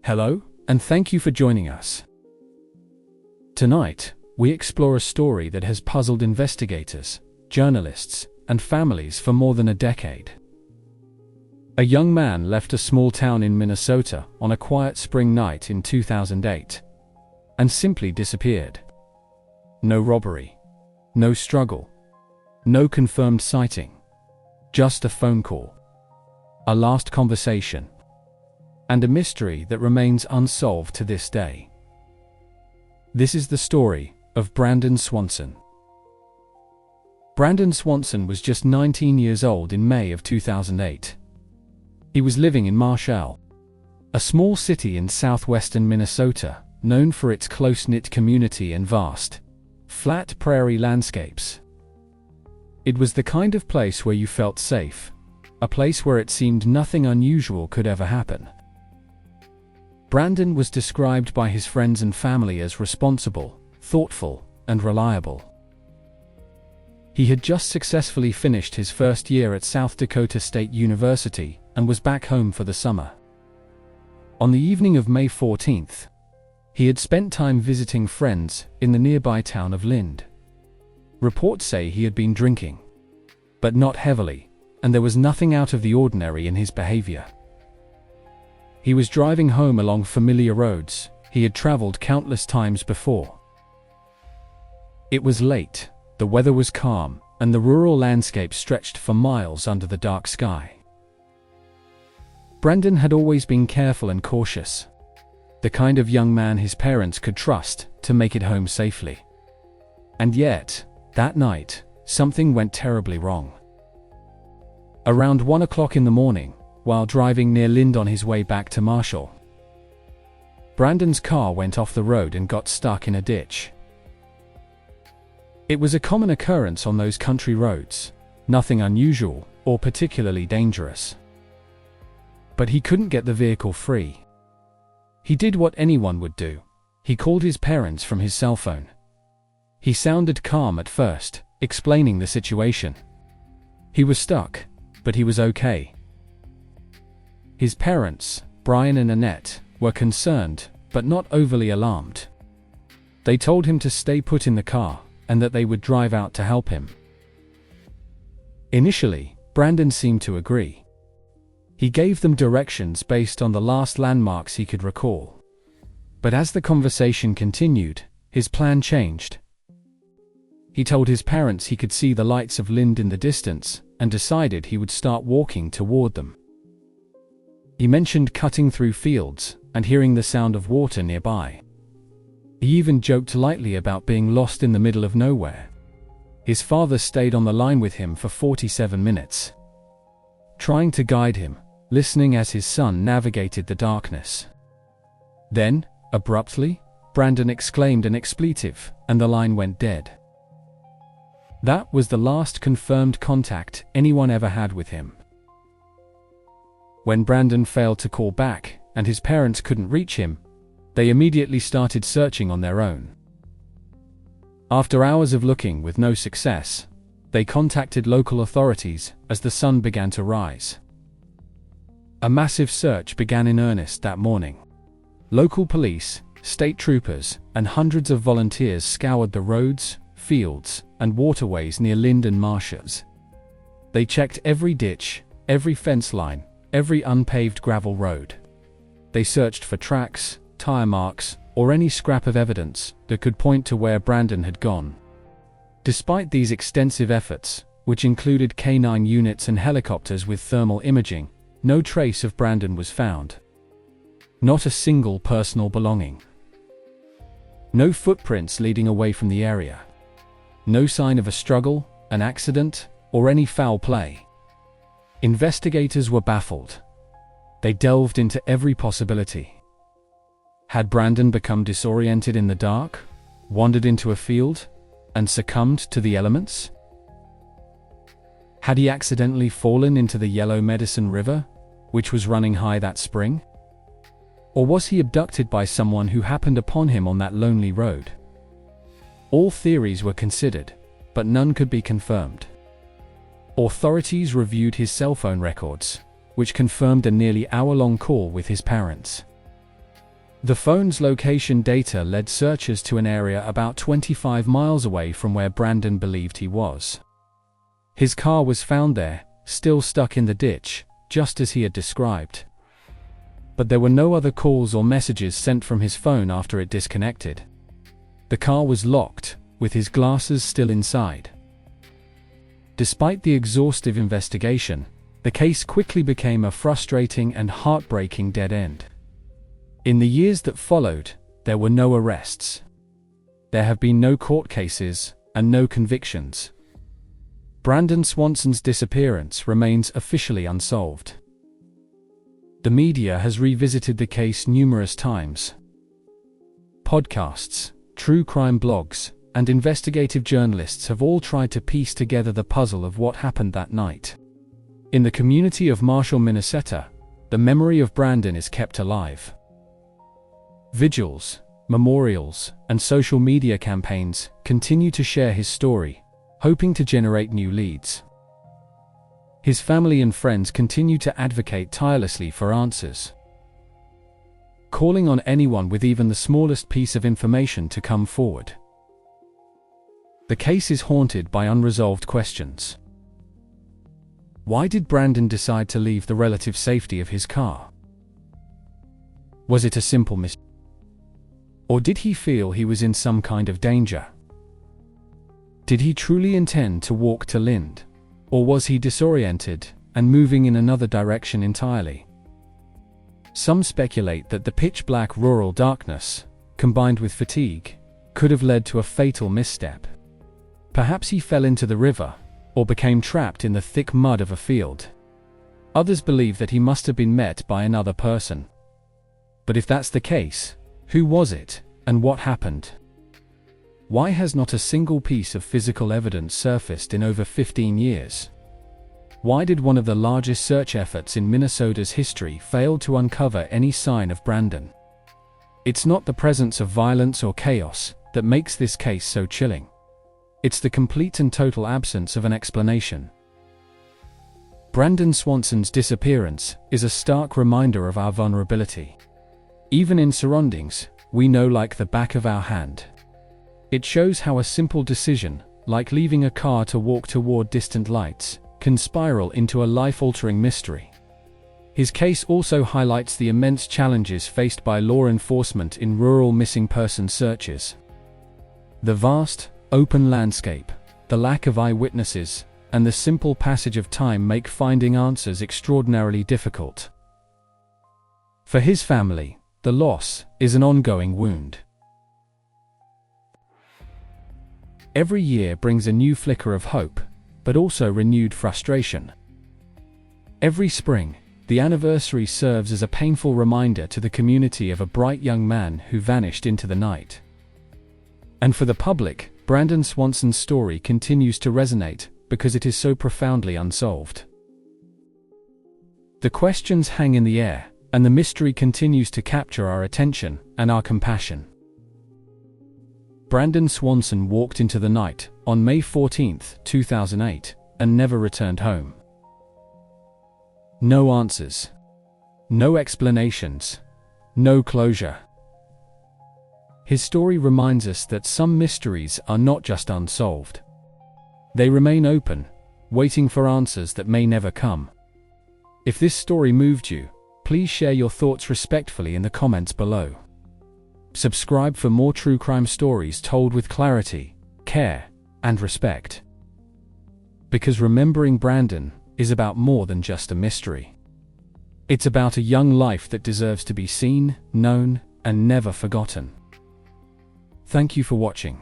Hello, and thank you for joining us. Tonight, we explore a story that has puzzled investigators, journalists, and families for more than a decade. A young man left a small town in Minnesota on a quiet spring night in 2008 and simply disappeared. No robbery, no struggle, no confirmed sighting, just a phone call, a last conversation, and a mystery that remains unsolved to this day. This is the story of Brandon Swanson. Brandon Swanson was just 19 years old in May of 2008. He was living in Marshall, a small city in southwestern Minnesota, known for its close-knit community and vast, flat prairie landscapes. It was the kind of place where you felt safe, a place where it seemed nothing unusual could ever happen. Brandon was described by his friends and family as responsible, thoughtful, and reliable. He had just successfully finished his first year at South Dakota State University and was back home for the summer. On the evening of May 14th, he had spent time visiting friends in the nearby town of Lind. Reports say he had been drinking, but not heavily, and there was nothing out of the ordinary in his behavior. He was driving home along familiar roads he had traveled countless times before. It was late, the weather was calm, and the rural landscape stretched for miles under the dark sky. Brandon had always been careful and cautious, the kind of young man his parents could trust to make it home safely. And yet, that night, something went terribly wrong. Around 1 o'clock in the morning, while driving near Lind on his way back to Marshall, Brandon's car went off the road and got stuck in a ditch. It was a common occurrence on those country roads, nothing unusual or particularly dangerous. But he couldn't get the vehicle free. He did what anyone would do. He called his parents from his cell phone. He sounded calm at first, explaining the situation. He was stuck, but he was okay. His parents, Brian and Annette, were concerned, but not overly alarmed. They told him to stay put in the car, and that they would drive out to help him. Initially, Brandon seemed to agree. He gave them directions based on the last landmarks he could recall. But as the conversation continued, his plan changed. He told his parents he could see the lights of Lind in the distance, and decided he would start walking toward them. He mentioned cutting through fields and hearing the sound of water nearby. He even joked lightly about being lost in the middle of nowhere. His father stayed on the line with him for 47 minutes, trying to guide him, listening as his son navigated the darkness. Then, abruptly, Brandon exclaimed an expletive, and the line went dead. That was the last confirmed contact anyone ever had with him. When Brandon failed to call back, and his parents couldn't reach him, they immediately started searching on their own. After hours of looking with no success, they contacted local authorities as the sun began to rise. A massive search began in earnest that morning. Local police, state troopers, and hundreds of volunteers scoured the roads, fields, and waterways near Lind and Marshes. They checked every ditch, every fence line, every unpaved gravel road. They searched for tracks, tire marks, or any scrap of evidence that could point to where Brandon had gone. Despite these extensive efforts, which included canine units and helicopters with thermal imaging, no trace of Brandon was found. Not a single personal belonging. No footprints leading away from the area. No sign of a struggle, an accident, or any foul play. Investigators were baffled. They delved into every possibility. Had Brandon become disoriented in the dark, wandered into a field, and succumbed to the elements? Had he accidentally fallen into the Yellow Medicine River, which was running high that spring? Or was he abducted by someone who happened upon him on that lonely road? All theories were considered, but none could be confirmed. Authorities reviewed his cell phone records, which confirmed a nearly hour-long call with his parents. The phone's location data led searchers to an area about 25 miles away from where Brandon believed he was. His car was found there, still stuck in the ditch, just as he had described. But there were no other calls or messages sent from his phone after it disconnected. The car was locked, with his glasses still inside. Despite the exhaustive investigation, the case quickly became a frustrating and heartbreaking dead end. In the years that followed, there were no arrests. There have been no court cases, and no convictions. Brandon Swanson's disappearance remains officially unsolved. The media has revisited the case numerous times. Podcasts, true crime blogs, and investigative journalists have all tried to piece together the puzzle of what happened that night. In the community of Marshall, Minnesota, the memory of Brandon is kept alive. Vigils, memorials, and social media campaigns continue to share his story, hoping to generate new leads. His family and friends continue to advocate tirelessly for answers, calling on anyone with even the smallest piece of information to come forward. The case is haunted by unresolved questions. Why did Brandon decide to leave the relative safety of his car? Was it a simple mistake? Or did he feel he was in some kind of danger? Did he truly intend to walk to Lind? Or was he disoriented and moving in another direction entirely? Some speculate that the pitch-black rural darkness, combined with fatigue, could have led to a fatal misstep. Perhaps he fell into the river, or became trapped in the thick mud of a field. Others believe that he must have been met by another person. But if that's the case, who was it, and what happened? Why has not a single piece of physical evidence surfaced in over 15 years? Why did one of the largest search efforts in Minnesota's history fail to uncover any sign of Brandon? It's not the presence of violence or chaos that makes this case so chilling. It's the complete and total absence of an explanation. Brandon Swanson's disappearance is a stark reminder of our vulnerability. Even in surroundings we know like the back of our hand. It shows how a simple decision, like leaving a car to walk toward distant lights, can spiral into a life-altering mystery. His case also highlights the immense challenges faced by law enforcement in rural missing person searches. The vast, open landscape, the lack of eyewitnesses, and the simple passage of time make finding answers extraordinarily difficult. For his family, the loss is an ongoing wound. Every year brings a new flicker of hope, but also renewed frustration. Every spring, the anniversary serves as a painful reminder to the community of a bright young man who vanished into the night. And for the public, Brandon Swanson's story continues to resonate because it is so profoundly unsolved. The questions hang in the air, and the mystery continues to capture our attention and our compassion. Brandon Swanson walked into the night on May 14, 2008, and never returned home. No answers. No explanations. No closure. His story reminds us that some mysteries are not just unsolved. They remain open, waiting for answers that may never come. If this story moved you, please share your thoughts respectfully in the comments below. Subscribe for more true crime stories told with clarity, care, and respect. Because remembering Brandon is about more than just a mystery. It's about a young life that deserves to be seen, known, and never forgotten. Thank you for watching.